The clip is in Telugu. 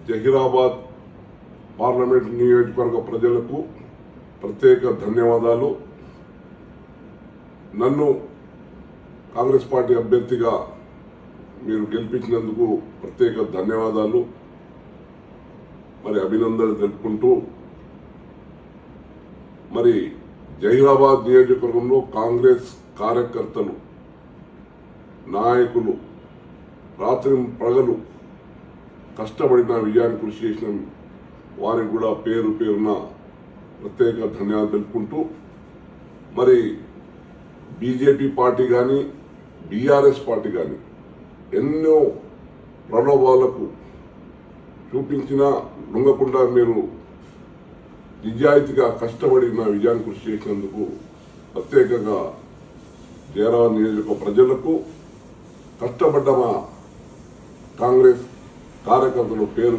జహీరాబాద్ పార్లమెంట్ నియోజకవర్గ ప్రజలకు ప్రత్యేక ధన్యవాదాలు. నన్ను కాంగ్రెస్ పార్టీ అభ్యర్థిగా మీరు గెలిపించినందుకు ప్రత్యేక ధన్యవాదాలు, మరి అభినందనలు తెలుపుకుంటూ, మరి జహీరాబాద్ నియోజకవర్గంలో కాంగ్రెస్ కార్యకర్తలు, నాయకులు రాత్రి పగలు కష్టపడిన విజయాన్ని కృషి చేసిన వారికి కూడా పేరు పేరున ప్రత్యేక ధన్యవాదాలు తెలుపుకుంటూ, మరి బీజేపీ పార్టీ కానీ బీఆర్ఎస్ పార్టీ కానీ ఎన్నో ప్రలోభాలకు చూపించినా లొంగకుండా మీరు నిజాయితీగా కష్టపడి నా విజయాన్ని కృషి చేసినందుకు ప్రత్యేకంగా జహీరాబాద్ నియోజకవర్గ ప్రజలకు, కష్టపడ్డ మా కాంగ్రెస్ కార్యకర్తలు పేరు